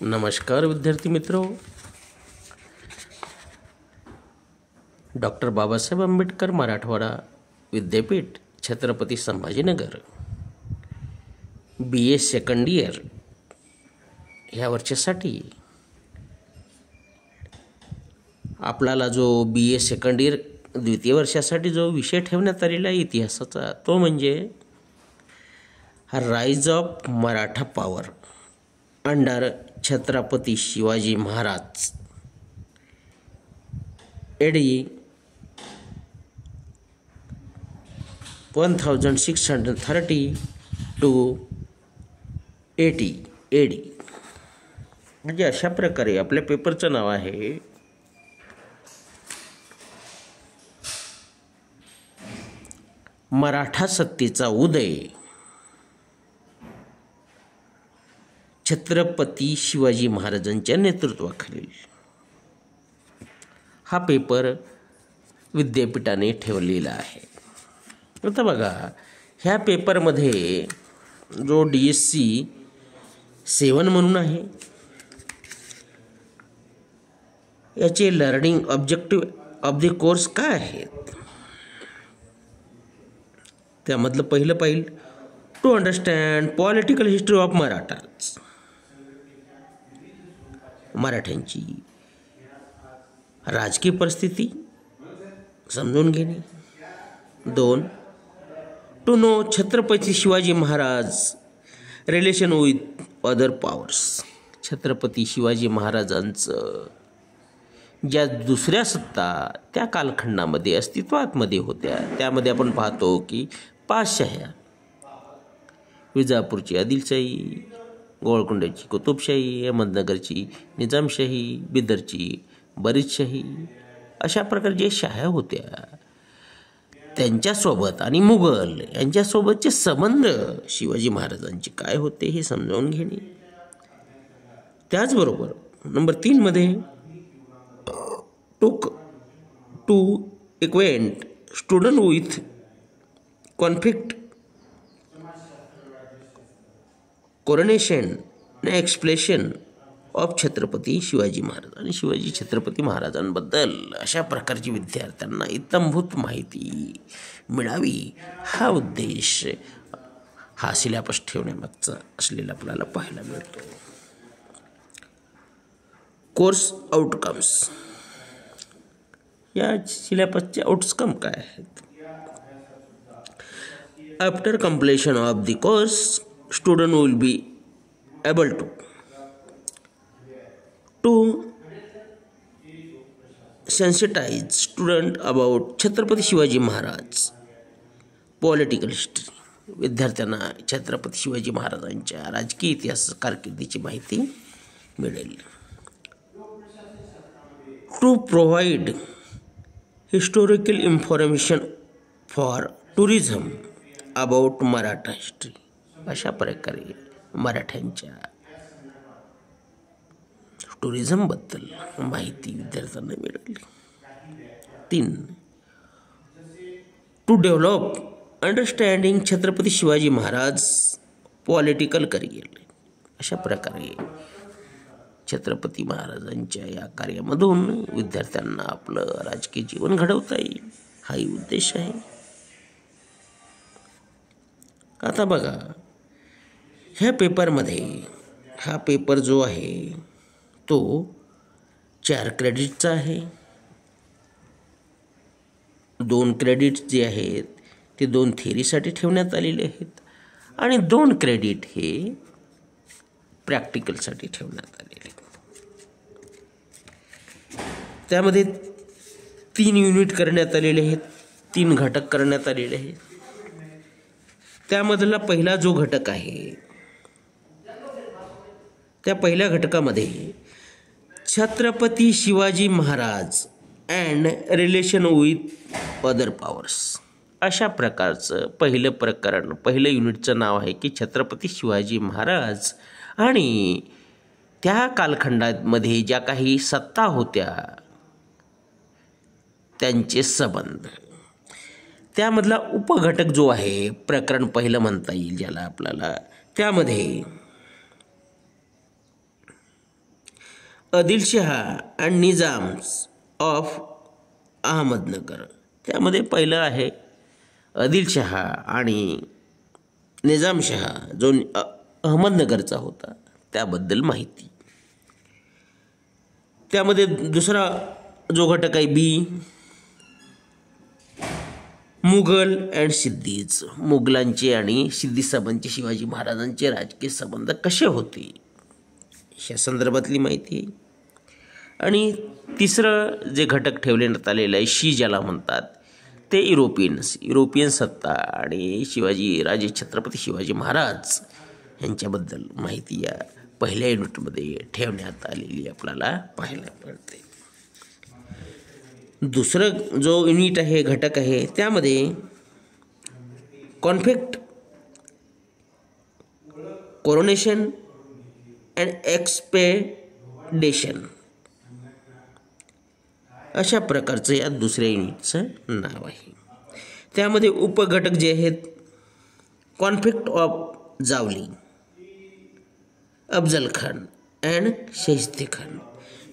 नमस्कार विद्यार्थी मित्रों, डॉक्टर बाबासाहेब आंबेडकर मराठवाडा विद्यापीठ Chhatrapati Sambhajinagar BA second year ह्या वर्षासाठी आपल्याला जो BA सेकंड इयर द्वितीय वर्षासाठी जो विषय ठेवण्यात आलेला आहे इतिहासाचा, तो म्हणजे rise of Maratha power under Chhatrapati Shivaji Maharaj AD 1630 to 80 AD. म्हणजे अशा प्रकारे आपल्या पेपरचं नाव आहे मराठा सत्तेचा उदय छत्रपती शिवाजी महाराजांच्या नेतृत्वाखाली. हा पेपर विद्यापीठाने ठेवलेला आहे. आता बघा, ह्या पेपरमध्ये जो DSC 7 म्हणून आहे, याचे learning objective of the course काय आहेत? त्यामधलं पहिलं पाहिलं, to understand political history of Marathas, मराठ्यांची राजकीय परिस्थिती समजून घेणे. 2, to know Chhatrapati Shivaji Maharaj relation with other powers, Chhatrapati Shivaji महाराजांचं ज्या दुसऱ्या सत्ता त्या कालखंडामध्ये अस्तित्वामध्ये होत्या, त्यामध्ये आपण पाहतो की 5 शाह्या, विजापूरची आदिलशाही, गोळकोंड्याची कुतुबशाही, अहमदनगरची निजामशाही, बिदरची बरीदशाही, अशा प्रकारे जे शाह्या होत्या त्यांच्यासोबत आणि मुघल यांच्यासोबतचे संबंध शिवाजी महाराजांचे काय होते हे समजावून घेणे. त्याचबरोबर नंबर 3 मध्ये to acquaint student with conflict coronation explanation of Chhatrapati Shivaji Maharaj आणि शिवाजी छत्रपती महाराजांबद्दल अशा प्रकारची विद्यार्थ्यांना इत्थंभूत माहिती मिळावी, हा उद्देश हा सिलेबस ठेवण्यामागचा असलेला आपल्याला पाहायला मिळतो. कोर्स आउटकम्स, या सिलेबसचे आउटकम काय आहेत? After completion of the course student will be able to sensitize student about Chhatrapati Shivaji Maharaj political history, विद्यार्थ्यांना छत्रपती शिवाजी महाराजांच्या राजकीय इतिहास कारकिर्दीची माहिती मिळेल. To provide historical information for tourism about Maratha history, अशा प्रकारे मराठ्यांच्या टुरिझमबद्दल माहिती विद्यार्थ्यांना मिळाली. 3, to develop understanding Chhatrapati Shivaji Maharaj political career, अशा प्रकारे छत्रपती महाराजांच्या या कार्यामधून विद्यार्थ्यांना आपलं राजकीय जीवन घडवता येईल, हाही उद्देश आहे. आता बघा, ह्या पेपरमध्ये हा पेपर जो आहे तो 4 क्रेडिटचा आहे. 2 क्रेडिट्स जे आहेत ते 2 थिअरीसाठी ठेवण्यात आलेले आहेत आणि 2 क्रेडिट हे प्रॅक्टिकलसाठी ठेवण्यात आलेले आहेत. त्यामध्ये 3 युनिट करण्यात आलेले आहेत, 3 घटक करण्यात आलेले आहेत. त्यामधला पहिला जो घटक आहे, त्या पहिल्या घटकामध्ये Chhatrapati Shivaji Maharaj and relation with other powers, अशा प्रकारचं पहिलं प्रकरण, पहिलं युनिटचं नाव आहे की छत्रपती शिवाजी महाराज आणि त्या कालखंडामध्ये ज्या काही सत्ता होत्या त्यांचे संबंध. त्यामधला उपघटक जो आहे, प्रकरण पहिलं म्हणता येईल ज्याला आपल्याला, त्यामध्ये Adil Shah and Nizams of Ahmednagar. त्यामध्ये पहिलं आहे आदिलशहा आणि निजामशहा जो अहमदनगरचा होता त्याबद्दल माहिती. त्यामध्ये दुसरा जो घटक आहे बी, मुघल अँड सिद्दीज, मुघलांचे आणि सिद्दी साहेबांचे शिवाजी महाराजांचे राजकीय संबंध कसे होते ह्या संदर्भातली माहिती आहे. आणि तिसरं जे घटक ठेवण्यात आलेलं आहे शी ज्याला म्हणतात ते युरोपियन सत्ता आणि राजे छत्रपती शिवाजी महाराज यांच्याबद्दल माहिती या पहिल्या युनिटमध्ये ठेवण्यात आलेली आपल्याला पाहायला मिळते. दुसरं जो युनिट आहे घटक आहे त्यामध्ये कॉन्फ्लिक्ट, कोरोनेशन अँड एक्सपेडिशन अशा प्रकारचं या दुसऱ्या युनिटचं नाव आहे. त्यामध्ये उपघटक जे आहेत conflict of Javali, Afzal Khan and Shaista Khan.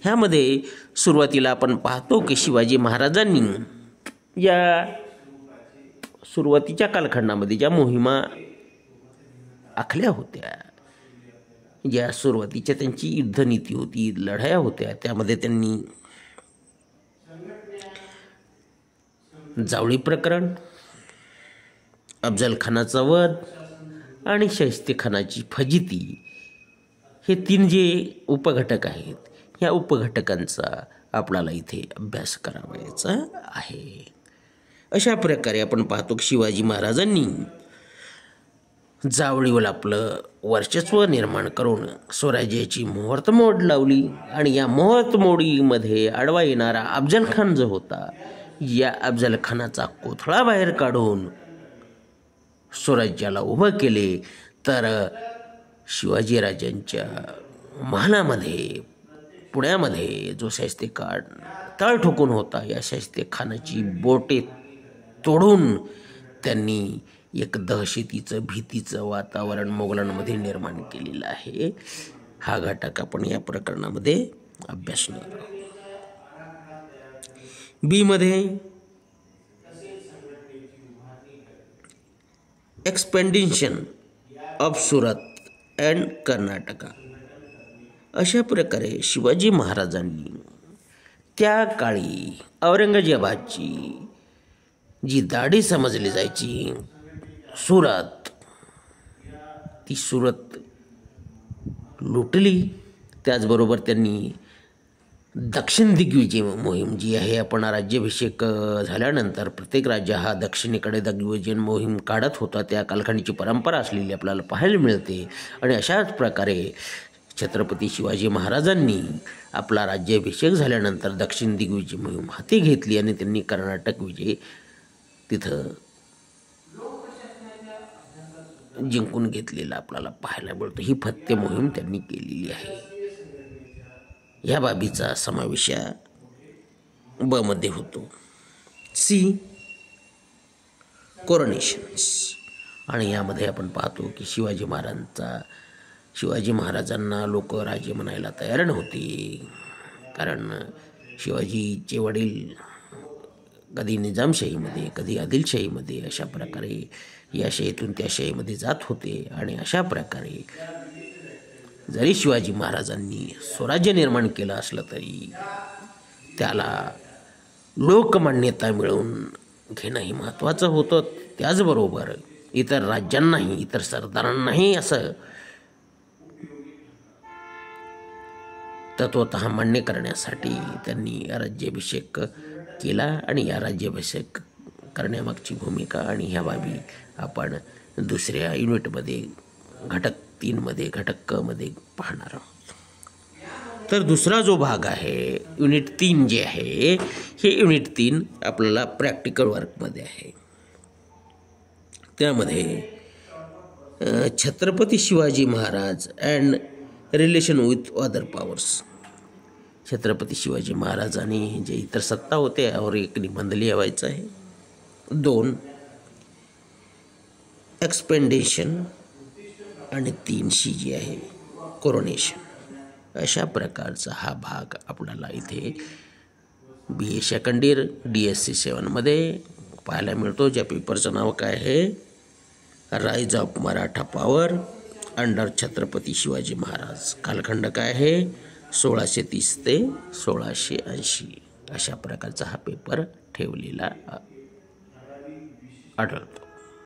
ह्यामध्ये सुरुवातीला आपण पाहतो की शिवाजी महाराजांनी या सुरुवातीच्या कालखंडामध्ये ज्या मोहिमा आखल्या होत्या, ज्या सुरुवातीच्या त्यांची युद्धनीती होती, लढाया होत्या, त्यामध्ये त्यांनी जावळी प्रकरण, अफजल खानाचा वध आणि शाहिस्ते खानाची फजिती हे 3 जे उपघटक आहेत ह्या उपघटकांचा आपल्याला इथे अभ्यास करावायचा आहे. अशा प्रकारे आपण पाहतो की शिवाजी महाराजांनी जावळीवर आपलं वर्चस्व निर्माण करून स्वराज्याची मुहूर्तमोड लावली आणि या मुहूर्तमोडीमध्ये आडवा येणारा अफजल खान जो होता या अफजल खानाचा कोथळा बाहेर काढून स्वराज्याला उभं केले. तर शिवाजीराजांच्या महालामध्ये पुण्यामध्ये जो शाहिस्ते खान तळ ठोकून होता या शाहिस्ते खानाची बोटे तोडून त्यांनी एक दहशतीचं भीतीचं वातावरण मोगलांमध्ये निर्माण केलेलं आहे. हा घटक आपण या प्रकरणामध्ये अभ्यासणार आहोत. बी मध्ये expedition of Surat and Karnataka. अशा प्रकारे शिवाजी महाराजांनी त्या काळी औरंगजेबाची जी दाढी समजली जायची सुरत, ती सुरत लुटली. त्याचबरोबर त्यांनी दक्षिण दिग्विजय मोहीम जी आहे, आपण राज्याभिषेक झाल्यानंतर प्रत्येक राज्य हा दक्षिणेकडे दिग्विजय मोहीम काढत होता, त्या कालखंडीची परंपरा असलेली आपल्याला पाहायला मिळते. आणि अशाच प्रकारे छत्रपती शिवाजी महाराजांनी आपला राज्याभिषेक झाल्यानंतर दक्षिण दिग्विजय मोहीम हाती घेतली आणि त्यांनी कर्नाटक विजय तिथं जिंकून घेतलेला आपल्याला पाहायला मिळतो. ही फत्ते मोहीम त्यांनी केलेली आहे. या बाबीचा समावेश ब मध्ये होतो. सी कोरोनेशन्स. आणि यामध्ये आपण पाहतो की शिवाजी महाराजांना लोक राजे म्हणायला तयार नव्हते, कारण शिवाजीचे वडील कधी निजामशाहीमध्ये कधी आदिलशाहीमध्ये अशा प्रकारे या शाहीतून त्या शाहीमध्ये जात होते. आणि अशा प्रकारे जरी शिवाजी महाराजांनी स्वराज्य निर्माण केलं असलं तरी त्याला लोकमान्यता मिळवून घेणंही महत्त्वाचं होतं. त्याचबरोबर इतर राज्यांनाही इतर सरदारांनाही असं तत्वतः मान्य करण्यासाठी त्यांनी राज्याभिषेक केला. आणि या राज्याभिषेक करण्यामागची भूमिका आणि ह्या बाबी आपण दुसऱ्या युनिटमध्ये घटक 3 मध्ये घटक क मध्ये पाहणार आहोत. तर दुसरा जो भाग आहे युनिट 3 जे आहे हे युनिट 3 आपल्याला प्रॅक्टिकल वर्कमध्ये आहे. त्यामध्ये Chhatrapati Shivaji Maharaj and relation with other powers. Chhatrapati Shivaji Maharaj आणि जे इतर सत्ता होते यावर एक निबंध लिहायचा आहे. 2 एक्सपेडिशन आणि 3 शी जी आहे कोरोनेशन. अशा प्रकारचा हा भाग आपल्याला इथे BA सेकंड इयर DSC 7मध्ये पाहायला मिळतो, ज्या पेपरचं नाव काय आहे, rise of Maratha power under Chhatrapati Shivaji Maharaj. कालखंड काय आहे, 1630 ते 1680. अशा प्रकारचा हा पेपर ठेवलेला आढळतो.